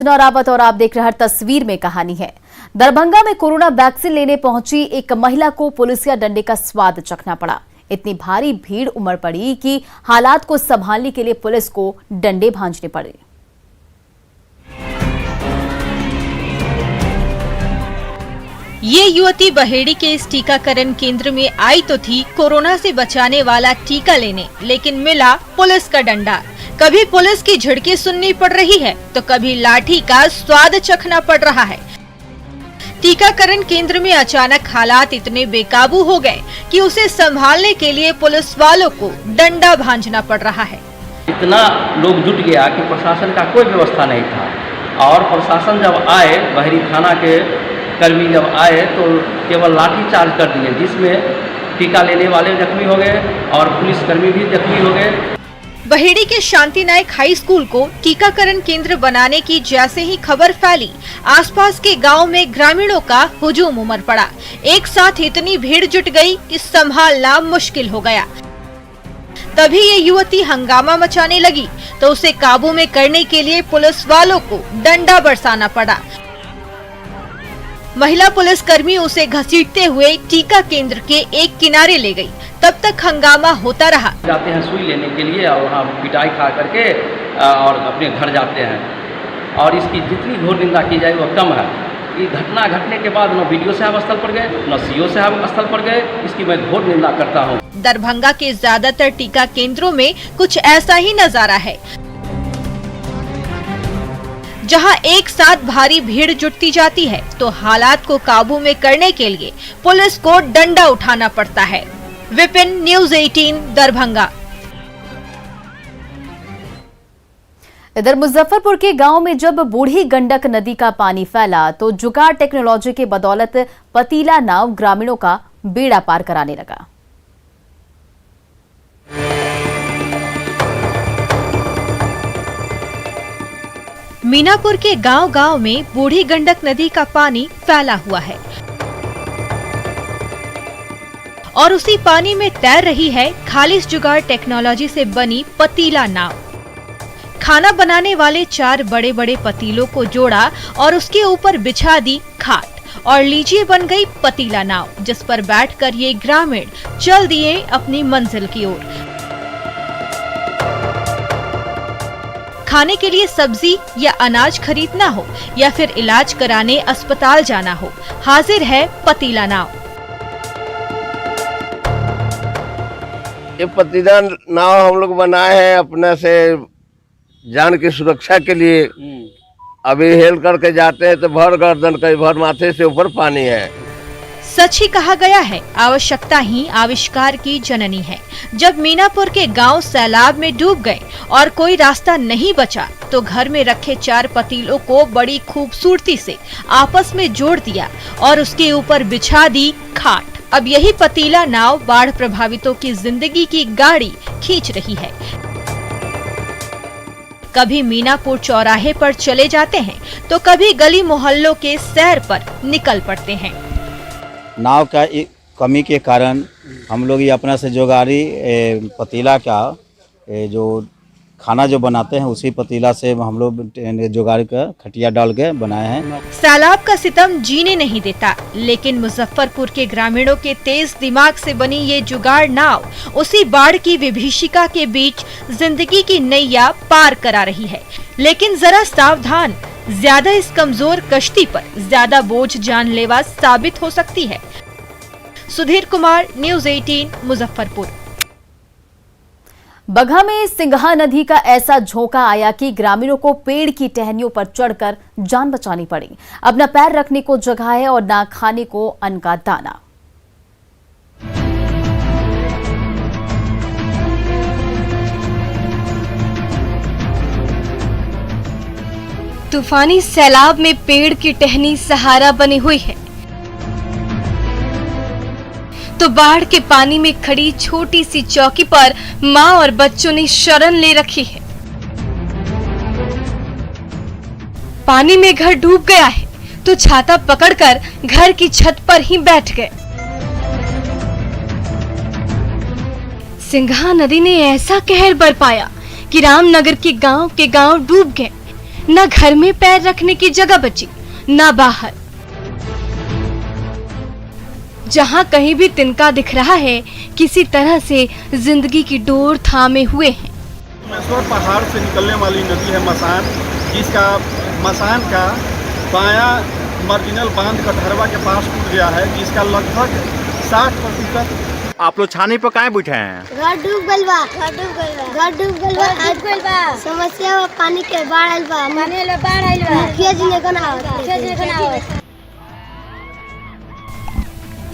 रावत और आप देख रहे हैं तस्वीर में कहानी है। दरभंगा में कोरोना वैक्सीन लेने पहुंची एक महिला को पुलिसिया डंडे का स्वाद चखना पड़ा। इतनी भारी भीड़ उमड़ पड़ी कि हालात को संभालने के लिए पुलिस को डंडे भांजने पड़े। ये युवती बहेड़ी के इस टीकाकरण केंद्र में आई तो थी कोरोना से बचाने वाला टीका लेने, लेकिन मिला पुलिस का डंडा। कभी पुलिस की झिड़की सुननी पड़ रही है तो कभी लाठी का स्वाद चखना पड़ रहा है। टीकाकरण केंद्र में अचानक हालात इतने बेकाबू हो गए कि उसे संभालने के लिए पुलिस वालों को डंडा भांजना पड़ रहा है। इतना लोग जुट गया कि प्रशासन का कोई व्यवस्था नहीं था, और प्रशासन जब आए, बहेड़ी थाना के कर्मी जब आए तो केवल लाठी चार्ज कर दिए, जिसमें टीका लेने वाले जख्मी हो गए और पुलिसकर्मी भी जख्मी हो गए। बहेड़ी के शांति नायक हाई स्कूल को टीकाकरण केंद्र बनाने की जैसे ही खबर फैली, आसपास के गांव में ग्रामीणों का हुजूम उमड़ पड़ा। एक साथ इतनी भीड़ जुट गई कि संभालना मुश्किल हो गया। तभी ये युवती हंगामा मचाने लगी तो उसे काबू में करने के लिए पुलिस वालों को डंडा बरसाना पड़ा। महिला पुलिसकर्मी उसे घसीटते हुए टीका केंद्र के एक किनारे ले गई। तब तक हंगामा होता रहा। जाते हैं सुई लेने के लिए और वहाँ पिटाई खा करके और अपने घर जाते हैं, और इसकी जितनी घोर निंदा की जाए वह कम है। ये घटना घटने के बाद न बीडीओ साहब स्थल पर गए, न सीओ साहब स्थल पर गए। इसकी मैं घोर निंदा करता हूँ। दरभंगा के ज्यादातर टीका केंद्रों में कुछ ऐसा ही नजारा है, जहां एक साथ भारी भीड़ जुटती जाती है तो हालात को काबू में करने के लिए पुलिस को डंडा उठाना पड़ता है। विपिन, न्यूज़ 18, दरभंगा। इधर मुजफ्फरपुर के गांव में जब बूढ़ी गंडक नदी का पानी फैला तो जुगाड़ टेक्नोलॉजी के बदौलत पतीला नाव ग्रामीणों का बेड़ा पार कराने लगा। मीनापुर के गांव-गांव में बूढ़ी गंडक नदी का पानी फैला हुआ है और उसी पानी में तैर रही है खालिश जुगाड़ टेक्नोलॉजी से बनी पतीला नाव। खाना बनाने वाले 4 बड़े-बड़े पतीलों को जोड़ा और उसके ऊपर बिछा दी खाट और लीजिए बन गई पतीला नाव, जिस पर बैठकर ये ग्रामीण चल दिए अपनी मंजिल की ओर। खाने के लिए सब्जी या अनाज खरीदना हो या फिर इलाज कराने अस्पताल जाना हो, हाजिर है पतीला नाव। ये पतीला नाव हम लोग बनाए हैं अपने से जान की सुरक्षा के लिए। अभी हेल करके जाते हैं तो भर गर्दन कई भर माथे से ऊपर पानी है। सच ही कहा गया है, आवश्यकता ही आविष्कार की जननी है। जब मीनापुर के गांव सैलाब में डूब गए और कोई रास्ता नहीं बचा तो घर में रखे 4 पतीलों को बड़ी खूबसूरती से आपस में जोड़ दिया और उसके ऊपर बिछा दी खाट। अब यही पतीला नाव बाढ़ प्रभावितों की जिंदगी की गाड़ी खींच रही है। कभी मीनापुर चौराहे पर चले जाते हैं तो कभी गली मोहल्लों के सैर पर निकल पड़ते हैं। नाव का कमी के कारण हम लोग ये अपना से जुगाड़ी पतीला का जो खाना जो बनाते हैं उसी पतीला से हम लोग जुगाड़ी का खटिया डाल के बनाए हैं। सैलाब का सितम जीने नहीं देता, लेकिन मुजफ्फरपुर के ग्रामीणों के तेज दिमाग से बनी ये जुगाड़ नाव उसी बाढ़ की विभीषिका के बीच जिंदगी की नैया पार करा रही है। लेकिन जरा सावधान, ज्यादा इस कमजोर कश्ती पर ज्यादा बोझ जानलेवा साबित हो सकती है। सुधीर कुमार, न्यूज़ 18, मुजफ्फरपुर। बगहा में सिंघा नदी का ऐसा झोंका आया कि ग्रामीणों को पेड़ की टहनियों पर चढ़कर जान बचानी पड़ी। अब न पैर रखने को जगह है और न खाने को अन्न का दाना। तूफानी सैलाब में पेड़ की टहनी सहारा बनी हुई है तो बाढ़ के पानी में खड़ी छोटी सी चौकी पर मां और बच्चों ने शरण ले रखी है। पानी में घर डूब गया है तो छाता पकड़कर घर की छत पर ही बैठ गए। सिंघा नदी ने ऐसा कहर बरपाया कि रामनगर के गांव डूब गए। न घर में पैर रखने की जगह बची, न बाहर। जहां कहीं भी तिनका दिख रहा है, किसी तरह से जिंदगी की डोर थामे हुए हैं। महेश्वर पहाड़ से निकलने वाली नदी है मसान, जिसका मसान का बाया मार्जिनल बांध कटहरवा के पास टूट गया है, जिसका लगभग 60%। आप लोग छानी पर काहे बैठे हैं? घर डूब गइल बा। समस्या बा, पानी के बाढ़ आइल बा। मुखिया जी ने कना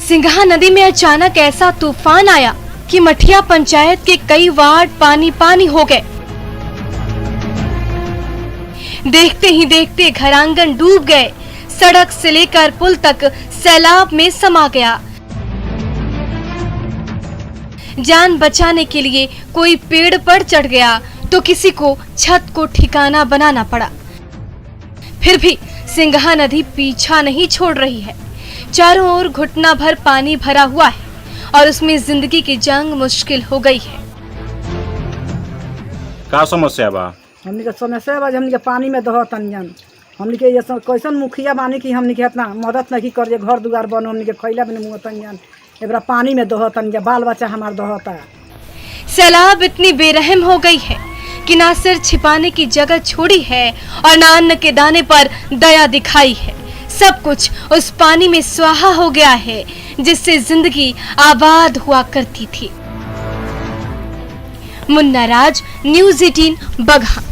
सिंघा नदी में अचानक ऐसा तूफान आया कि मठिया पंचायत के कई वार्ड पानी पानी हो गए। देखते ही देखते घर आंगन डूब गए, सड़क से लेकर पुल तक सैलाब में समा गया। जान बचाने के लिए कोई पेड़ पर चढ़ गया तो किसी को छत को ठिकाना बनाना पड़ा। फिर भी सिंघा नदी पीछा नहीं छोड़ रही है। चारों ओर घुटना भर पानी भरा हुआ है और उसमें जिंदगी की जंग मुश्किल हो गई है। का समस्या बा? हमनी के समस्या बा, हमनी के पानी में दह तनियन। हमनी के ये कैसन मुखिया बानी कि हमनी के इतना मदद नहीं कर जे घर दुआर बनो, हमनी के खैला बने मुँह तनियन एबरा पानी में दह तनिया, बाल बच्चा हमार दहता। सैलाब इतनी बेरहम हो गई है कि ना सिर छिपाने की जगह छोड़ी है और ना अन्न के दाने पर दया दिखाई है। सब कुछ उस पानी में स्वाहा हो गया है जिससे जिंदगी आबाद हुआ करती थी। मुन्ना राज, न्यूज़ 18, बगहा।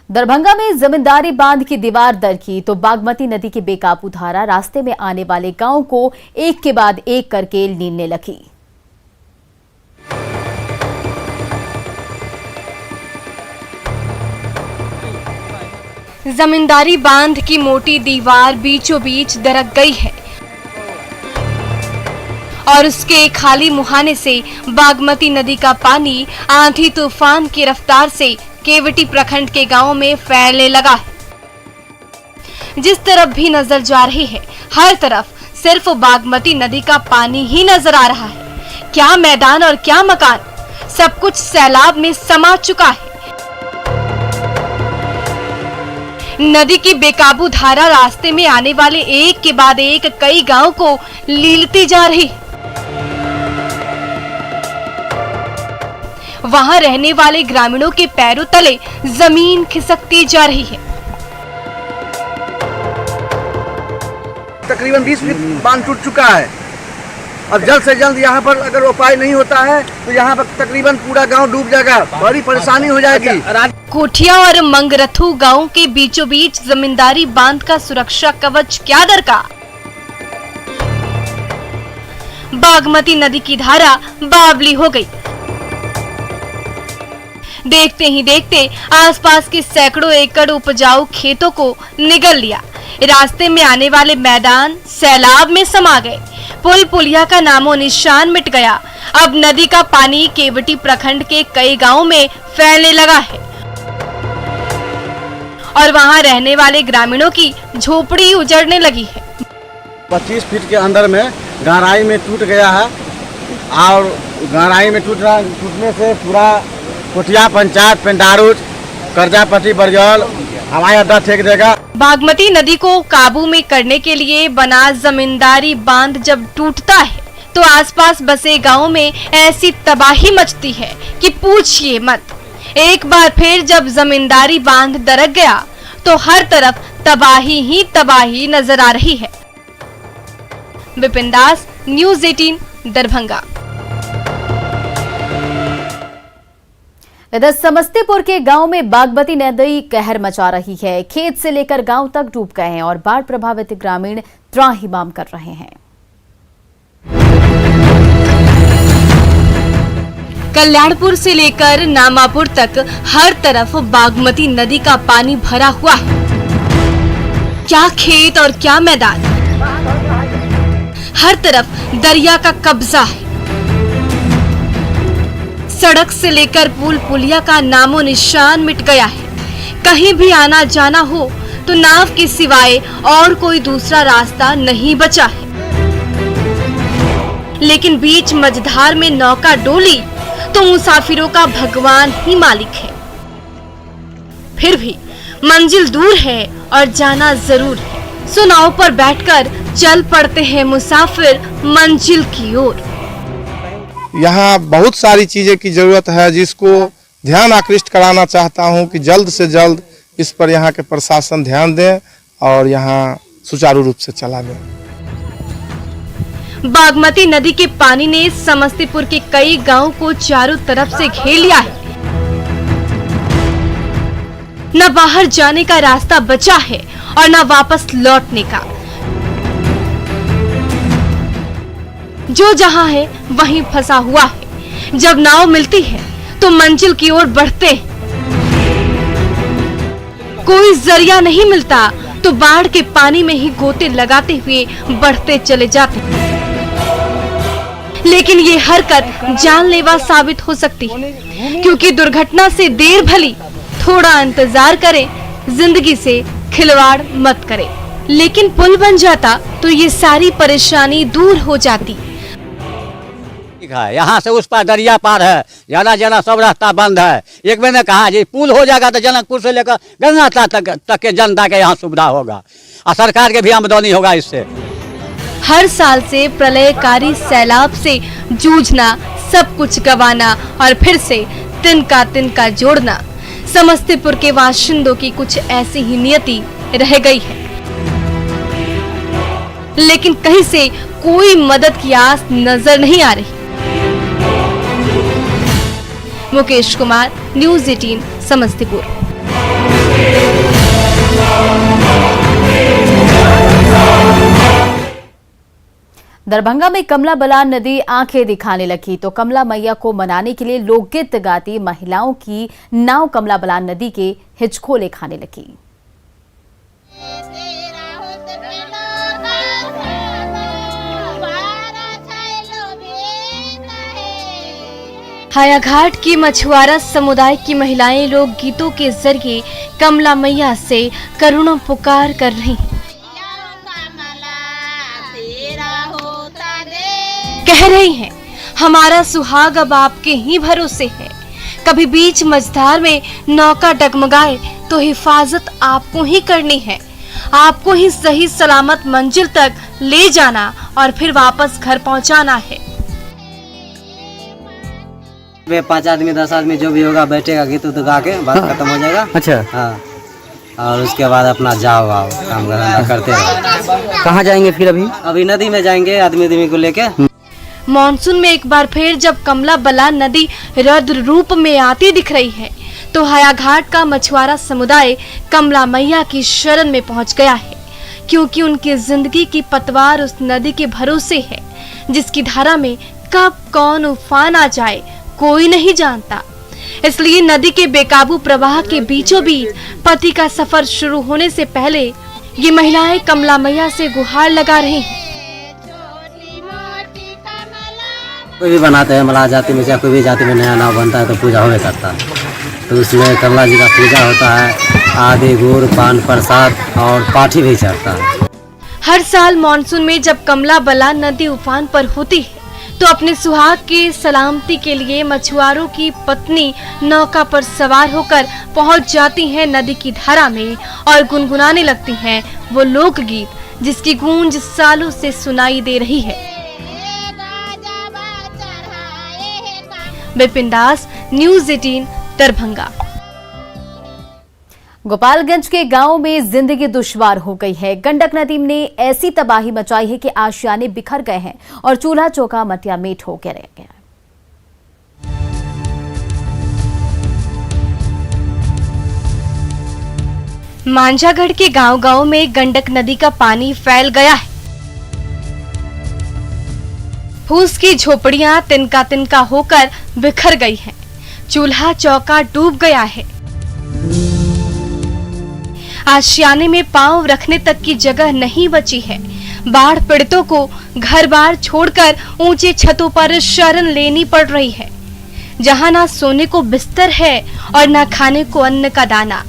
दरभंगा में जमींदारी बांध की दीवार दरकी तो बागमती नदी की बेकाबू धारा रास्ते में आने वाले गांव को एक के बाद एक करके नीलने लगी। जमींदारी बांध की मोटी दीवार बीचों बीच दरक गई है और उसके खाली मुहाने से बागमती नदी का पानी आंधी तूफान की रफ्तार से केवटी प्रखंड के गांवों में फैलने लगा है। जिस तरफ भी नजर जा रही है, हर तरफ सिर्फ बागमती नदी का पानी ही नजर आ रहा है। क्या मैदान और क्या मकान, सब कुछ सैलाब में समा चुका है। नदी की बेकाबू धारा रास्ते में आने वाले एक के बाद एक कई गांव को लीलती जा रही है। वहां रहने वाले ग्रामीणों के पैरों तले जमीन खिसकती जा रही है। तकरीबन 20 फीट बांध टूट चुका है। अब जल्द से जल्द यहाँ पर अगर उपाय नहीं होता है तो यहाँ पर तकरीबन पूरा गांव डूब जाएगा, बड़ी परेशानी हो जाएगी। कोठिया और मंगरथू गांव के बीचों बीच जमींदारी बांध का सुरक्षा कवच क्या दरका। बागमती नदी की धारा बावली हो गई। देखते ही देखते आसपास के सैकड़ों एकड़ उपजाऊ खेतों को निगल लिया। रास्ते में आने वाले मैदान सैलाब में समा गए। पुल पुलिया का नामो निशान मिट गया। अब नदी का पानी केवटी प्रखंड के कई गांवों में फैलने लगा है और वहां रहने वाले ग्रामीणों की झोपड़ी उजड़ने लगी है। 25 फीट के अंदर में गहराई में टूट गया है और गहराई में टूटने से पूरा कोठिया पंचायत, पेंडारूच, करजापट्टी, बरजौल हवाई अड्डा फेंक देगा। बागमती नदी को काबू में करने के लिए बना जमींदारी बांध जब टूटता है तो आसपास बसे गांवों में ऐसी तबाही मचती है कि पूछिए मत। एक बार फिर जब जमींदारी बांध दरक गया तो हर तरफ तबाही ही तबाही नजर आ रही है। विपिन दास, न्यूज़ 18, दरभंगा। इधर समस्तीपुर के गांव में बागमती नदी कहर मचा रही है। खेत से लेकर गांव तक डूब गए हैं और बाढ़ प्रभावित ग्रामीण त्राहिमाम कर रहे हैं। कल्याणपुर से लेकर नामापुर तक हर तरफ बागमती नदी का पानी भरा हुआ है। क्या खेत और क्या मैदान, हर तरफ दरिया का कब्जा है। सड़क से लेकर पुल पुलिया का नामो निशान मिट गया है। कहीं भी आना जाना हो तो नाव के सिवाय और कोई दूसरा रास्ता नहीं बचा है। लेकिन बीच मझधार में नौका डोली तो मुसाफिरों का भगवान ही मालिक है। फिर भी मंजिल दूर है और जाना जरूर है, सो नाव पर बैठकर चल पड़ते हैं मुसाफिर मंजिल की ओर। यहाँ बहुत सारी चीजें की जरूरत है, जिसको ध्यान आकृष्ट कराना चाहता हूँ कि जल्द से जल्द इस पर यहाँ के प्रशासन ध्यान दें और यहाँ सुचारू रूप से चला दें। बागमती नदी के पानी ने समस्तीपुर के कई गांवों को चारों तरफ से घेर लिया है। न बाहर जाने का रास्ता बचा है और न वापस लौटने का। जो जहां है वहीं फंसा हुआ है। जब नाव मिलती है तो मंजिल की ओर बढ़ते हैं। कोई जरिया नहीं मिलता तो बाढ़ के पानी में ही गोते लगाते हुए बढ़ते चले जाते हैं। लेकिन ये हरकत जानलेवा साबित हो सकती है, क्योंकि दुर्घटना से देर भली, थोड़ा इंतजार करें, जिंदगी से खिलवाड़ मत करें। लेकिन पुल बन जाता तो ये सारी परेशानी दूर हो जाती। यहाँ से उस पार दरिया पार है, जाना जाना सब रास्ता बंद है। एक मैंने कहा जी पुल हो जाएगा तो जनकपुर से लेकर गंगा तक के जनता के यहाँ सुविधा होगा और सरकार के भी आमदनी होगा इससे। हर साल से प्रलयकारी सैलाब से जूझना, सब कुछ गंवाना और फिर से तिनका जोड़ना समस्तीपुर के बाशिंदों की कुछ ऐसी ही नियति रह गई है। लेकिन कहीं से कोई मदद की आस नजर नहीं आ रही। मुकेश कुमार, न्यूज़ 18 समस्तीपुर। दरभंगा में कमला बलान नदी आंखें दिखाने लगी तो कमला मैया को मनाने के लिए लोकगीत गाती महिलाओं की नाव कमला बलान नदी के हिचकोले खाने लगी। हायाघाट की मछुआरा समुदाय की महिलाएं लोक गीतों के जरिए कमला मैया से करुणा पुकार कर रही हैं। कह रही हैं, हमारा सुहाग अब आपके ही भरोसे है। कभी बीच मझधार में नौका डगमगाए तो हिफाजत आपको ही करनी है। आपको ही सही सलामत मंजिल तक ले जाना और फिर वापस घर पहुंचाना है। 5 आदमी 10 आदमी जो भी होगा बैठेगा, गीत उत गा के बात खत्म हो जाएगा। अच्छा हाँ, और उसके बाद अपना जाओ आओ काम करते रहो। कहाँ जाएंगे फिर? अभी नदी में जाएंगे आदमी को लेके। मॉनसून में एक बार फिर जब कमला बलान नदी रौद्र रूप में आती दिख रही है तो हायाघाट का मछुआरा समुदाय कमला मैया की शरण में पहुंच गया है, क्योंकि उनकी जिंदगी की पतवार उस नदी के भरोसे है जिसकी धारा में कब कौन उफान आ जाए कोई नहीं जानता। इसलिए नदी के बेकाबू प्रवाह के बीचों बीच पति का सफर शुरू होने से पहले ये महिलाएं कमला मैया से गुहार लगा रही हैं। कोई भी बनाते हैं मलाह जाति में, चाहे कोई भी जाति में नया नाव बनता है तो पूजा होने करता है, तो उसमें कमला जी का पूजा होता है। आदि गुड़ पान प्रसाद और पाठी भी चढ़ता है। हर साल मानसून में जब कमला बलान नदी उफान पर होती है तो अपने सुहाग की सलामती के लिए मछुआरों की पत्नी नौका पर सवार होकर पहुंच जाती हैं नदी की धारा में और गुनगुनाने लगती हैं वो लोकगीत जिसकी गूंज सालों से सुनाई दे रही है। विपिन दास, न्यूज़ 18 दरभंगा। गोपालगंज के गांव में जिंदगी दुश्वार हो गई है। गंडक नदी ने ऐसी तबाही मचाई है कि आशियाने बिखर गए हैं और चूल्हा चौका मटिया मेट हो गया। मांझागढ़ के गांव-गांव में गंडक नदी का पानी फैल गया है। फूस की झोपड़ियां तिनका होकर बिखर गई हैं। चूल्हा चौका डूब गया है। आशियाने में पांव रखने तक की जगह नहीं बची है। बाढ़ पीड़ितों को घर-बार छोड़कर ऊंचे छतों पर शरण लेनी पड़ रही है, जहां ना सोने को बिस्तर है और ना खाने को अन्न का दाना।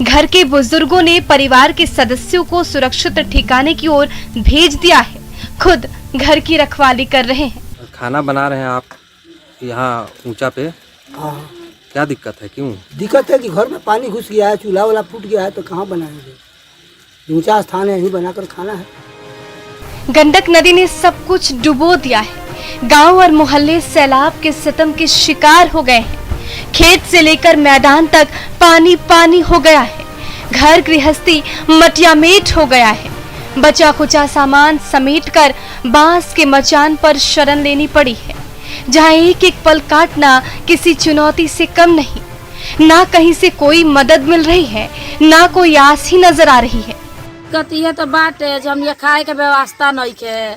घर के बुजुर्गों ने परिवार के सदस्यों को सुरक्षित ठिकाने की ओर भेज दिया है, खुद घर की रखवाली कर रहे हैं। खाना बना रहे हैं आप, यहाँ ऊंचा पे हाँ क्या दिक्कत है, क्यों? दिक्कत है कि घर में पानी घुस गया है, चूल्हा वाला फूट गया है, तो कहाँ बनाएंगे। ऊंचा स्थान है, यहीं बनाकर खाना है। गंडक नदी ने सब कुछ डुबो दिया है। गांव और मोहल्ले सैलाब के सितम के शिकार हो गए हैं। खेत से लेकर मैदान तक पानी पानी हो गया है। घर गृहस्थी मटियामेट हो गया है। बचा खुचा सामान समेटकर बांस के मचान पर शरण लेनी पड़ी है, जहां एक एक पल काटना किसी चुनौती से कम नहीं। ना कहीं से कोई मदद मिल रही है, ना कोई आस ही नजर आ रही है। कतिए तो बाटे जो हम ये खाए के व्यवस्था नहीं के,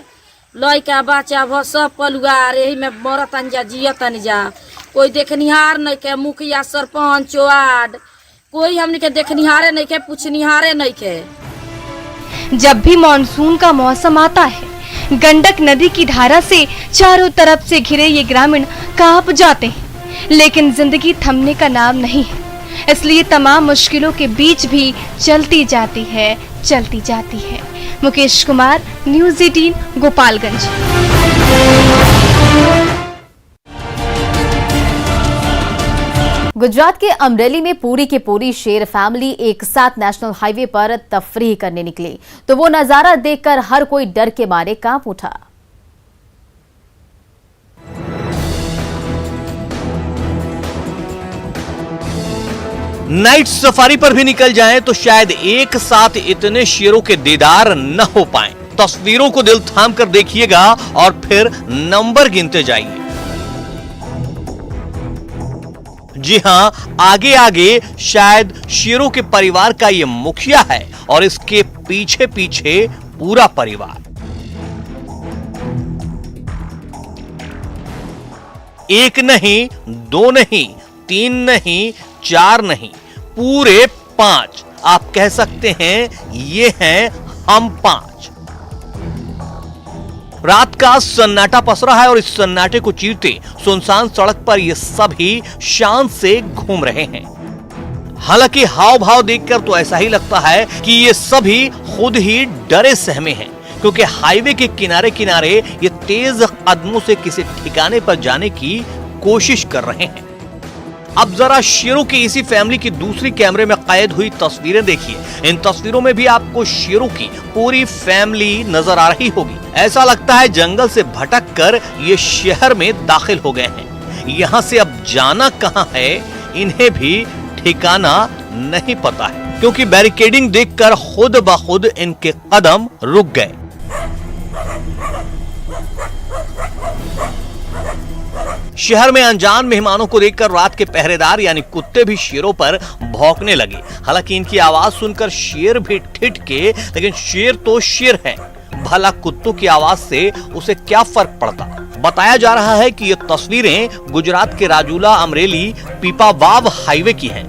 लइका बच्चा भर सब परिवार यही में मरतन जा जियतन जा, कोई देखनिहार नहीं के, मुखिया सरपंच वार्ड कोई हमने के देखनिहारे नहीं के, पूछनिहारे नहीं के। जब भी मानसून का मौसम आता है, गंडक नदी की धारा से चारों तरफ से घिरे ये ग्रामीण कांप जाते हैं, लेकिन जिंदगी थमने का नाम नहीं है। इसलिए तमाम मुश्किलों के बीच भी चलती जाती है। मुकेश कुमार, न्यूज़ 18, गोपालगंज। गुजरात के अमरेली में पूरी की पूरी शेर फैमिली एक साथ नेशनल हाईवे पर तफरीह करने निकली, तो वो नजारा देखकर हर कोई डर के मारे कांप उठा। नाइट सफारी पर भी निकल जाएं तो शायद एक साथ इतने शेरों के दीदार न हो पाएं। तस्वीरों को दिल थाम कर देखिएगा और फिर नंबर गिनते जाइए। जी हां, आगे आगे शायद शेरों के परिवार का ये मुखिया है और इसके पीछे पीछे पूरा परिवार। एक नहीं, दो नहीं, तीन नहीं, चार नहीं, पूरे 5। आप कह सकते हैं ये हैं हम 5। रात का सन्नाटा पसरा है और इस सन्नाटे को चीरते सुनसान सड़क पर ये सभी शान से घूम रहे हैं। हालांकि हाव भाव देखकर तो ऐसा ही लगता है कि ये सभी खुद ही डरे सहमे हैं, क्योंकि हाईवे के किनारे किनारे ये तेज कदमों से किसी ठिकाने पर जाने की कोशिश कर रहे हैं। अब जरा शेरों की इसी फैमिली की दूसरी कैमरे में कैद हुई तस्वीरें देखिए। इन तस्वीरों में भी आपको शेरों की पूरी फैमिली नजर आ रही होगी। ऐसा लगता है जंगल से भटक कर ये शहर में दाखिल हो गए हैं। यहाँ से अब जाना कहाँ है, इन्हें भी ठिकाना नहीं पता है, क्योंकि बैरिकेडिंग देखकर खुद ब खुद इनके कदम रुक गए। शहर में अनजान मेहमानों को देखकर रात के पहरेदार यानी कुत्ते भी शेरों पर भौंकने लगे। हालांकि इनकी आवाज सुनकर शेर भी ठिठके, लेकिन शेर तो शेर है, भला कुत्तों की आवाज से उसे क्या फर्क पड़ता। बताया जा रहा है कि ये तस्वीरें गुजरात के राजूला अमरेली पीपावाव हाईवे की हैं।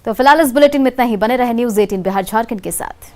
तो फिलहाल इस बुलेटिन में इतना ही। बने रहे न्यूज़ 18 बिहार झारखंड के साथ।